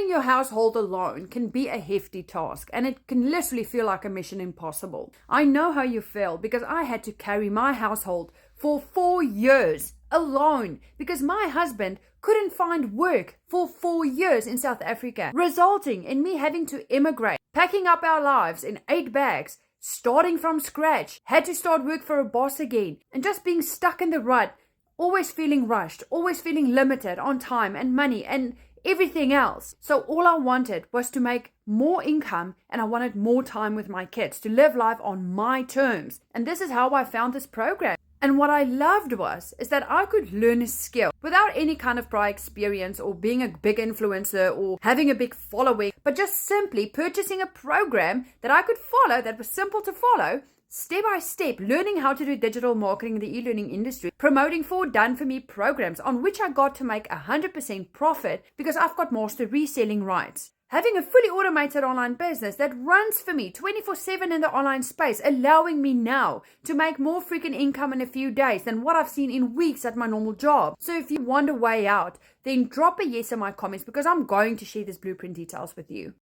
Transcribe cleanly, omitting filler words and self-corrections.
Running your household alone can be a hefty task, and it can literally feel like a mission impossible. I know how you feel because I had to carry my household for 4 years alone because my husband couldn't find work for 4 years in South Africa, resulting in me having to immigrate, packing up our lives in 8 bags, starting from scratch, had to start work for a boss again, and just being stuck in the rut, always feeling rushed, always feeling limited on time and money and everything else. So all I wanted was to make more income, and I wanted more time with my kids, to live life on my terms. And this is how I found this program. And what I loved is that I could learn a skill without any kind of prior experience or being a big influencer or having a big following, but just simply purchasing a program that I could follow, that was simple to follow, step by step, learning how to do digital marketing in the e-learning industry, promoting 4 done-for-me programs on which I got to make 100% profit because I've got master reselling rights. Having a fully automated online business that runs for me 24/7 in the online space, allowing me now to make more freaking income in a few days than what I've seen in weeks at my normal job. So if you want a way out, then drop a yes in my comments because I'm going to share this blueprint details with you.